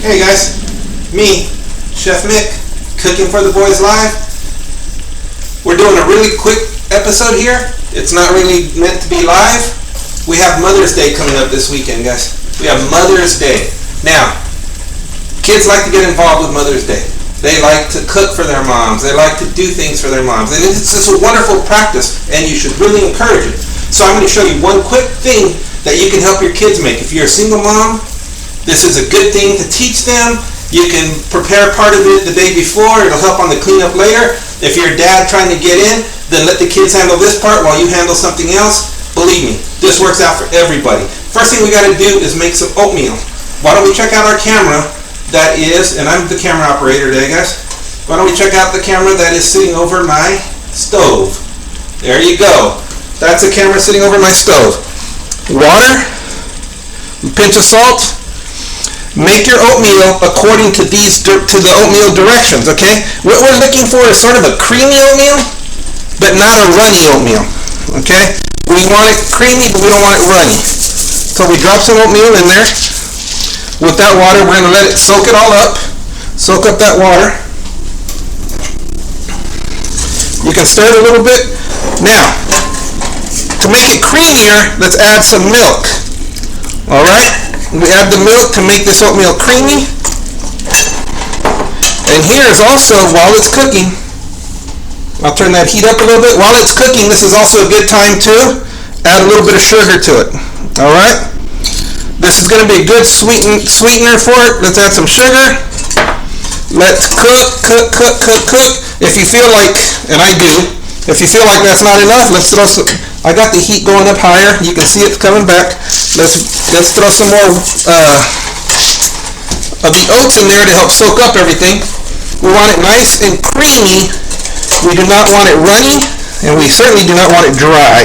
Hey guys, me, Chef Mick, cooking for the boys live. We're doing a really quick episode here. It's not really meant to be live. We have Mother's Day coming up this weekend, guys. We have Mother's Day. Now, kids like to get involved with Mother's Day. They like to cook for their moms. They like to do things for their moms. And it's just a wonderful practice, and you should really encourage it. So I'm going to show you one quick thing that you can help your kids make. If you're a single mom, this is a good thing to teach them. You can prepare part of it the day before. It'll help on the cleanup later. If you're a dad trying to get in, then let the kids handle this part while you handle something else. Believe me, this works out for everybody. First thing we got to do is make some oatmeal. Why don't we check out our camera that is, and I'm the camera operator today, guys. Why don't we check out the camera that is sitting over my stove. There you go. That's a camera sitting over my stove. Water, a pinch of salt. Make your oatmeal according to the oatmeal directions, okay? What we're looking for is sort of a creamy oatmeal, but not a runny oatmeal, okay? We want it creamy, but we don't want it runny. So we drop some oatmeal in there. With that water, we're going to let it soak it all up. Soak up that water. You can stir it a little bit. Now, to make it creamier, let's add some milk. All right? We add the milk to make this oatmeal creamy. And here is also, while it's cooking, I'll turn that heat up a little bit. While it's cooking, this is also a good time to add a little bit of sugar to it. All right? This is going to be a good sweetener for it. Let's add some sugar. Let's cook. If you feel like, and I do, if you feel like that's not enough, let's throw some. I got the heat going up higher. You can see it's coming back. Let's throw some more of the oats in there to help soak up everything. We want it nice and creamy. We do not want it runny, and we certainly do not want it dry.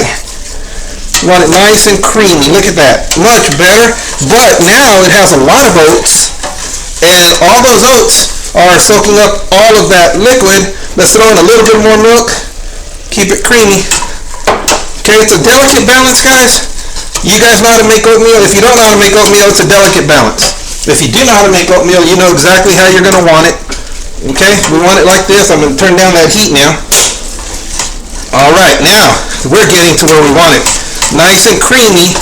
We want it nice and creamy. Look at that. Much better. But now it has a lot of oats, and all those oats are soaking up all of that liquid. Let's throw in a little bit more milk. Keep it creamy. Okay, it's a delicate balance, guys. You guys know how to make oatmeal. If you don't know how to make oatmeal, it's a delicate balance. If you do know how to make oatmeal, you know exactly how you're going to want it. Okay, we want it like this. I'm going to turn down that heat now. All right, now we're getting to where we want it. Nice and creamy.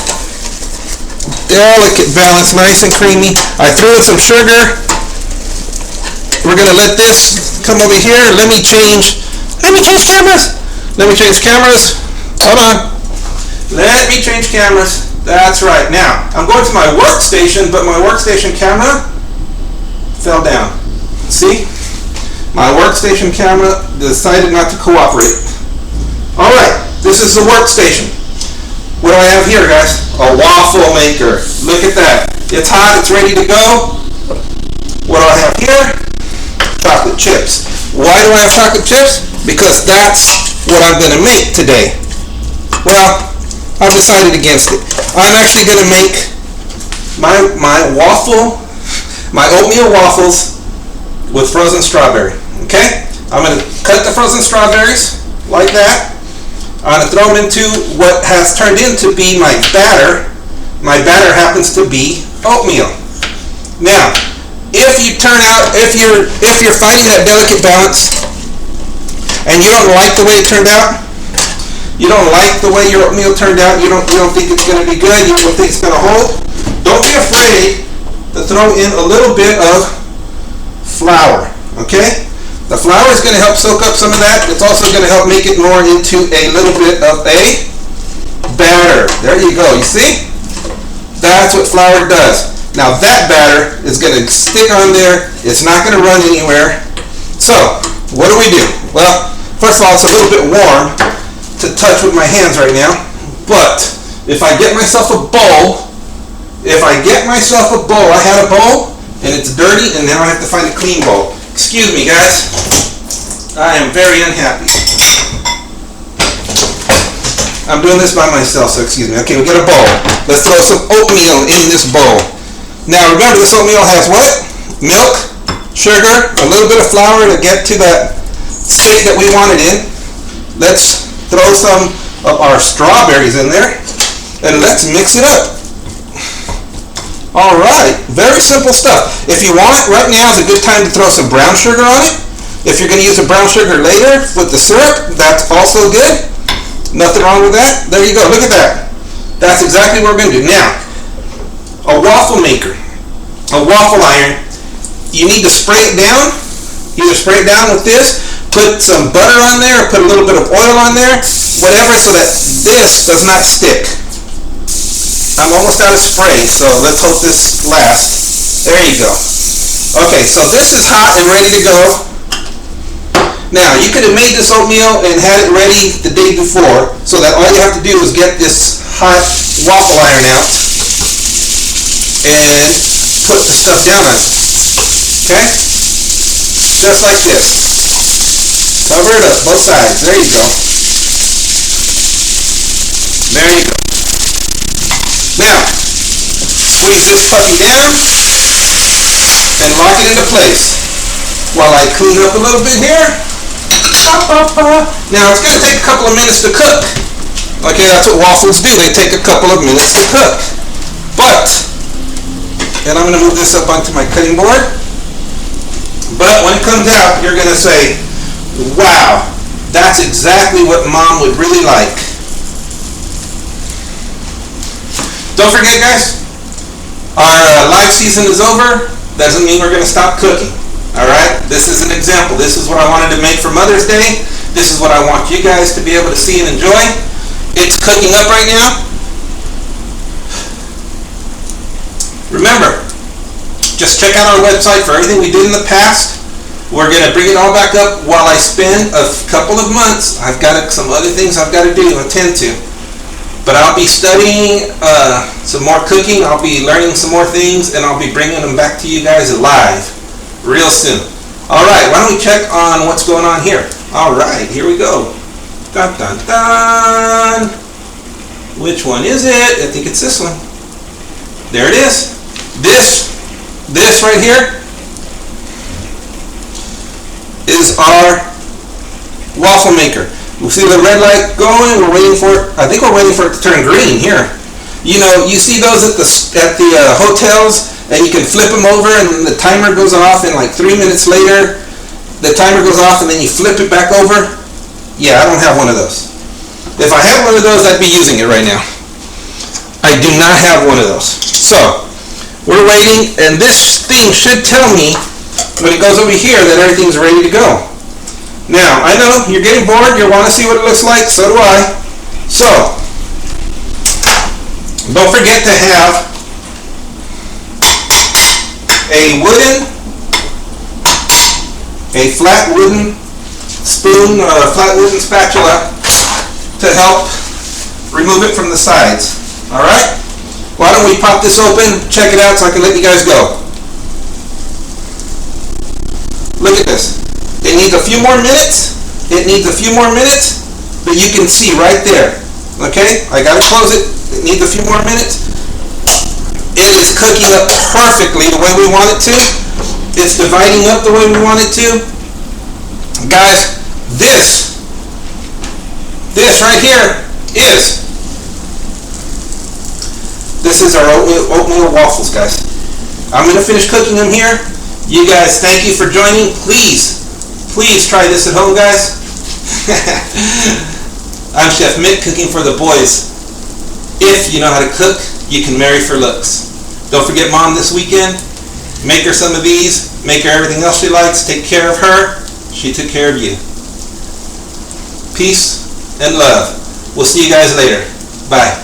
Delicate balance, nice and creamy. I threw in some sugar. We're going to let this come over here. Let me change cameras. Hold on. Let me change cameras. That's right. Now, I'm going to my workstation, but my workstation camera fell down. See? My workstation camera decided not to cooperate. Alright, this is the workstation. What do I have here, guys? A waffle maker. Look at that. It's hot. It's ready to go. What do I have here? Chocolate chips. Why do I have chocolate chips? Because that's what I'm going to make today. Well, I've decided against it. I'm actually going to make my oatmeal waffles with frozen strawberry. Okay? I'm going to cut the frozen strawberries like that. I'm going to throw them into what has turned into be my batter. My batter happens to be oatmeal. Now, if you're finding that delicate balance and you don't like the way it turned out, you don't like the way your oatmeal turned out, you don't think it's going to be good, you don't think it's going to hold, don't be afraid to throw in a little bit of flour, okay? The flour is going to help soak up some of that. It's also going to help make it more into a little bit of a batter. There you go, you see? That's what flour does. Now that batter is going to stick on there, it's not going to run anywhere. So, what do? Well, first of all, it's a little bit warm to touch with my hands right now, but if I get myself a bowl, I had a bowl and it's dirty and now I have to find a clean bowl. Excuse me, guys, I am very unhappy. I'm doing this by myself, so excuse me. Okay, we get a bowl. Let's throw some oatmeal in this bowl. Now remember, this oatmeal has what? Milk, sugar, a little bit of flour to get to that state that we want it in. Let's throw some of our strawberries in there and let's mix it up. Alright, very simple stuff. If you want, right now is a good time to throw some brown sugar on it. If you're going to use the brown sugar later with the syrup, that's also good. Nothing wrong with that. There you go. Look at that. That's exactly what we're going to do. Now, a waffle maker, a waffle iron, you need to spray it down. Either spray it down with this, put some butter on there, or put a little bit of oil on there, whatever, so that this does not stick. I'm almost out of spray, so let's hope this lasts. There you go. Okay, so this is hot and ready to go. Now, you could have made this oatmeal and had it ready the day before, so that all you have to do is get this hot waffle iron out and put the stuff down on it. Okay? Just like this. Cover it up, both sides. There you go. There you go. Now, squeeze this puppy down and lock it into place while I clean up a little bit here. Now, it's going to take a couple of minutes to cook. Okay, that's what waffles do. They take a couple of minutes to cook. But, and I'm going to move this up onto my cutting board. But when it comes out, you're going to say, wow, that's exactly what Mom would really like. Don't forget, guys, our live season is over. Doesn't mean we're going to stop cooking. Alright? This is an example. This is what I wanted to make for Mother's Day. This is what I want you guys to be able to see and enjoy. It's cooking up right now. Remember, just check out our website for everything we did in the past. We're going to bring it all back up while I spend a couple of months. I've got some other things I've got to do, attend to. But I'll be studying some more cooking. I'll be learning some more things, and I'll be bringing them back to you guys live real soon. Alright, why don't we check on what's going on here? Alright, here we go. Dun dun dun. Which one is it? I think it's this one. There it is. This right here is our waffle maker. We see the red light going. We're waiting for it. I think we're waiting for it to turn green here. You know, you see those at the hotels, and you can flip them over, and the timer goes off, and like 3 minutes later, the timer goes off, and then you flip it back over. Yeah, I don't have one of those. If I had one of those, I'd be using it right now. I do not have one of those. So, we're waiting, and this thing should tell me when it goes over here that everything's ready to go. Now, I know you're getting bored, you want to see what it looks like, so do I. So, don't forget to have a flat wooden spoon or a flat wooden spatula to help remove it from the sides. Alright? Why don't we pop this open, check it out so I can let you guys go. Look at this. It needs a few more minutes. But you can see right there. Okay? I gotta close it. It needs a few more minutes. It is cooking up perfectly the way we want it to. It's dividing up the way we want it to. Guys, this right here this is our oatmeal waffles, guys. I'm going to finish cooking them here. You guys, thank you for joining. Please try this at home, guys. I'm Chef Mick, cooking for the boys. If you know how to cook, you can marry for looks. Don't forget Mom this weekend. Make her some of these. Make her everything else she likes. Take care of her. She took care of you. Peace and love. We'll see you guys later. Bye.